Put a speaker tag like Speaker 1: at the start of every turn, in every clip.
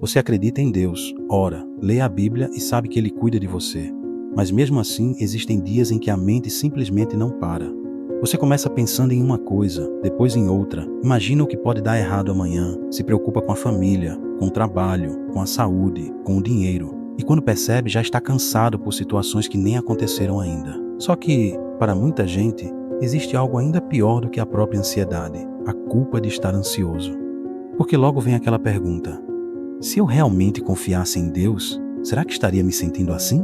Speaker 1: Você acredita em Deus, ora, lê a Bíblia e sabe que Ele cuida de você. Mas mesmo assim, existem dias em que a mente simplesmente não para. Você começa pensando em uma coisa, depois em outra, imagina o que pode dar errado amanhã, se preocupa com a família, com o trabalho, com a saúde, com o dinheiro. E quando percebe, já está cansado por situações que nem aconteceram ainda. Só que, para muita gente, existe algo ainda pior do que a própria ansiedade, a culpa de estar ansioso. Porque logo vem aquela pergunta: se eu realmente confiasse em Deus, será que estaria me sentindo assim?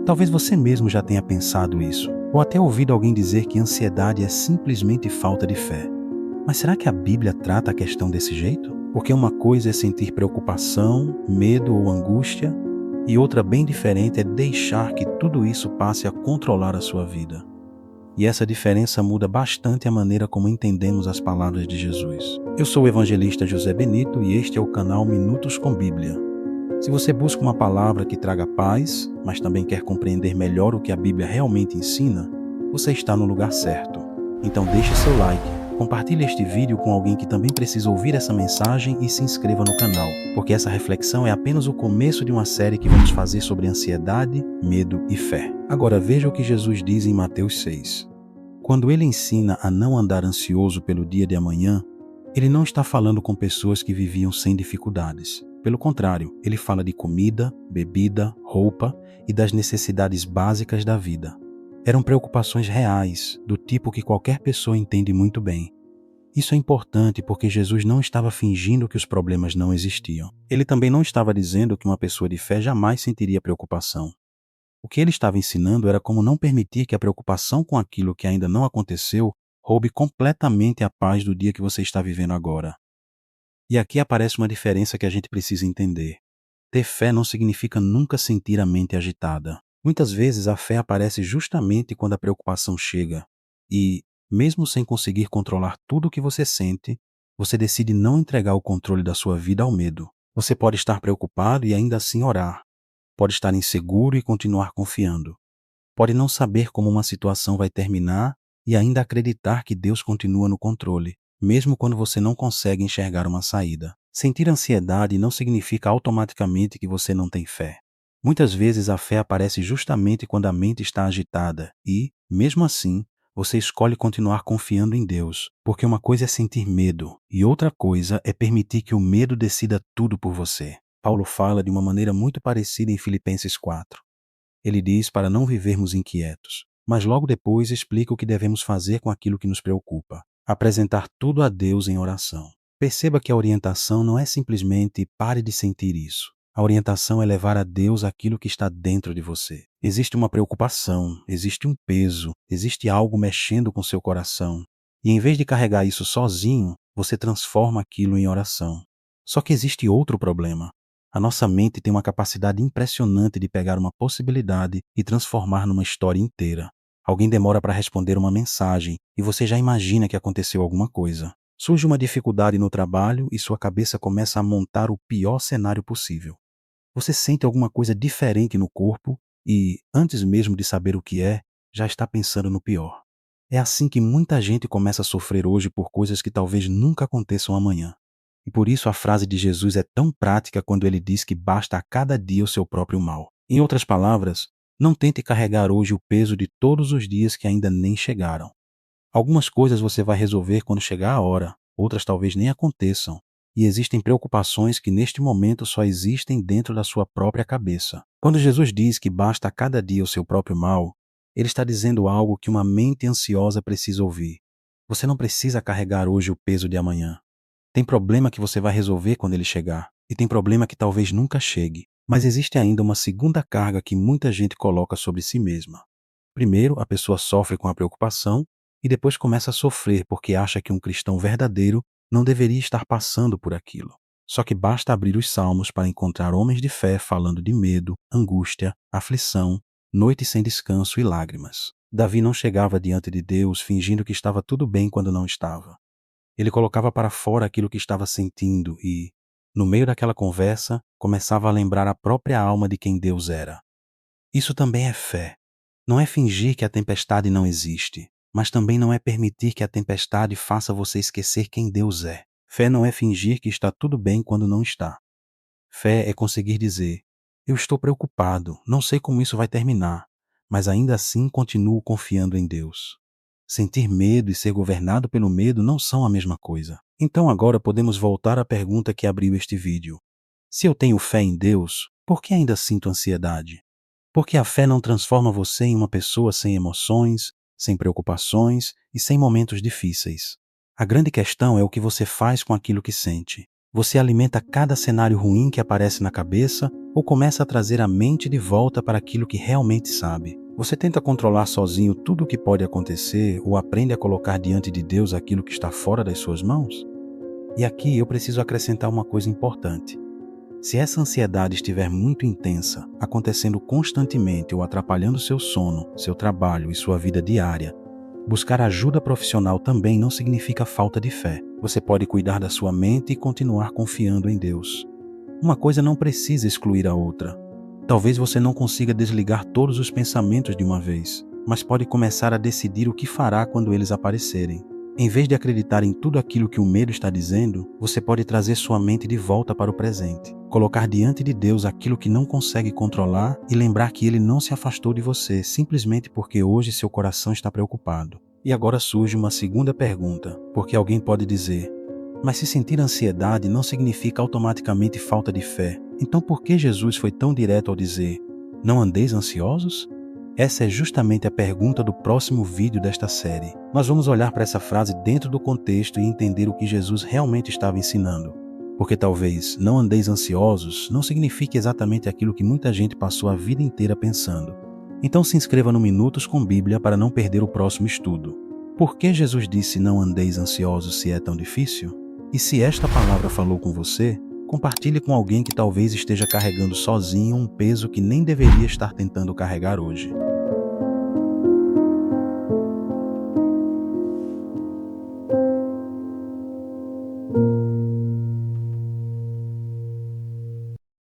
Speaker 1: Talvez você mesmo já tenha pensado isso, ou até ouvido alguém dizer que ansiedade é simplesmente falta de fé. Mas será que a Bíblia trata a questão desse jeito? Porque uma coisa é sentir preocupação, medo ou angústia, e outra bem diferente é deixar que tudo isso passe a controlar a sua vida. E essa diferença muda bastante a maneira como entendemos as palavras de Jesus. Eu sou o evangelista José Benito e este é o canal Minutos com Bíblia. Se você busca uma palavra que traga paz, mas também quer compreender melhor o que a Bíblia realmente ensina, você está no lugar certo. Então deixe seu like, compartilhe este vídeo com alguém que também precisa ouvir essa mensagem e se inscreva no canal, porque essa reflexão é apenas o começo de uma série que vamos fazer sobre ansiedade, medo e fé. Agora veja o que Jesus diz em Mateus 6. Quando ele ensina a não andar ansioso pelo dia de amanhã, ele não está falando com pessoas que viviam sem dificuldades. Pelo contrário, ele fala de comida, bebida, roupa e das necessidades básicas da vida. Eram preocupações reais, do tipo que qualquer pessoa entende muito bem. Isso é importante porque Jesus não estava fingindo que os problemas não existiam. Ele também não estava dizendo que uma pessoa de fé jamais sentiria preocupação. O que ele estava ensinando era como não permitir que a preocupação com aquilo que ainda não aconteceu roube completamente a paz do dia que você está vivendo agora. E aqui aparece uma diferença que a gente precisa entender. Ter fé não significa nunca sentir a mente agitada. Muitas vezes a fé aparece justamente quando a preocupação chega. E, mesmo sem conseguir controlar tudo o que você sente, você decide não entregar o controle da sua vida ao medo. Você pode estar preocupado e ainda assim orar. Pode estar inseguro e continuar confiando. Pode não saber como uma situação vai terminar e ainda acreditar que Deus continua no controle, mesmo quando você não consegue enxergar uma saída. Sentir ansiedade não significa automaticamente que você não tem fé. Muitas vezes a fé aparece justamente quando a mente está agitada e, mesmo assim, você escolhe continuar confiando em Deus, porque uma coisa é sentir medo e outra coisa é permitir que o medo decida tudo por você. Paulo fala de uma maneira muito parecida em Filipenses 4. Ele diz para não vivermos inquietos, mas logo depois explica o que devemos fazer com aquilo que nos preocupa. Apresentar tudo a Deus em oração. Perceba que a orientação não é simplesmente pare de sentir isso. A orientação é levar a Deus aquilo que está dentro de você. Existe uma preocupação, existe um peso, existe algo mexendo com seu coração. E em vez de carregar isso sozinho, você transforma aquilo em oração. Só que existe outro problema. A nossa mente tem uma capacidade impressionante de pegar uma possibilidade e transformar numa história inteira. Alguém demora para responder uma mensagem e você já imagina que aconteceu alguma coisa. Surge uma dificuldade no trabalho e sua cabeça começa a montar o pior cenário possível. Você sente alguma coisa diferente no corpo e, antes mesmo de saber o que é, já está pensando no pior. É assim que muita gente começa a sofrer hoje por coisas que talvez nunca aconteçam amanhã. E por isso a frase de Jesus é tão prática quando ele diz que basta a cada dia o seu próprio mal. Em outras palavras, não tente carregar hoje o peso de todos os dias que ainda nem chegaram. Algumas coisas você vai resolver quando chegar a hora, outras talvez nem aconteçam. E existem preocupações que neste momento só existem dentro da sua própria cabeça. Quando Jesus diz que basta a cada dia o seu próprio mal, ele está dizendo algo que uma mente ansiosa precisa ouvir. Você não precisa carregar hoje o peso de amanhã. Tem problema que você vai resolver quando ele chegar, e tem problema que talvez nunca chegue. Mas existe ainda uma segunda carga que muita gente coloca sobre si mesma. Primeiro, a pessoa sofre com a preocupação e depois começa a sofrer porque acha que um cristão verdadeiro não deveria estar passando por aquilo. Só que basta abrir os salmos para encontrar homens de fé falando de medo, angústia, aflição, noite sem descanso e lágrimas. Davi não chegava diante de Deus fingindo que estava tudo bem quando não estava. Ele colocava para fora aquilo que estava sentindo e, no meio daquela conversa, começava a lembrar a própria alma de quem Deus era. Isso também é fé. Não é fingir que a tempestade não existe, mas também não é permitir que a tempestade faça você esquecer quem Deus é. Fé não é fingir que está tudo bem quando não está. Fé é conseguir dizer: eu estou preocupado, não sei como isso vai terminar, mas ainda assim continuo confiando em Deus. Sentir medo e ser governado pelo medo não são a mesma coisa. Então agora podemos voltar à pergunta que abriu este vídeo. Se eu tenho fé em Deus, por que ainda sinto ansiedade? Porque a fé não transforma você em uma pessoa sem emoções, sem preocupações e sem momentos difíceis. A grande questão é o que você faz com aquilo que sente. Você alimenta cada cenário ruim que aparece na cabeça ou começa a trazer a mente de volta para aquilo que realmente sabe? Você tenta controlar sozinho tudo o que pode acontecer ou aprende a colocar diante de Deus aquilo que está fora das suas mãos? E aqui eu preciso acrescentar uma coisa importante. Se essa ansiedade estiver muito intensa, acontecendo constantemente ou atrapalhando seu sono, seu trabalho e sua vida diária, buscar ajuda profissional também não significa falta de fé. Você pode cuidar da sua mente e continuar confiando em Deus. Uma coisa não precisa excluir a outra. Talvez você não consiga desligar todos os pensamentos de uma vez, mas pode começar a decidir o que fará quando eles aparecerem. Em vez de acreditar em tudo aquilo que o medo está dizendo, você pode trazer sua mente de volta para o presente, colocar diante de Deus aquilo que não consegue controlar e lembrar que Ele não se afastou de você simplesmente porque hoje seu coração está preocupado. E agora surge uma segunda pergunta, porque alguém pode dizer: mas se sentir ansiedade não significa automaticamente falta de fé, então por que Jesus foi tão direto ao dizer: não andeis ansiosos? Essa é justamente a pergunta do próximo vídeo desta série. Nós vamos olhar para essa frase dentro do contexto e entender o que Jesus realmente estava ensinando. Porque talvez não andeis ansiosos não signifique exatamente aquilo que muita gente passou a vida inteira pensando. Então se inscreva no Minutos com Bíblia para não perder o próximo estudo. Por que Jesus disse não andeis ansiosos se é tão difícil? E se esta palavra falou com você, compartilhe com alguém que talvez esteja carregando sozinho um peso que nem deveria estar tentando carregar hoje.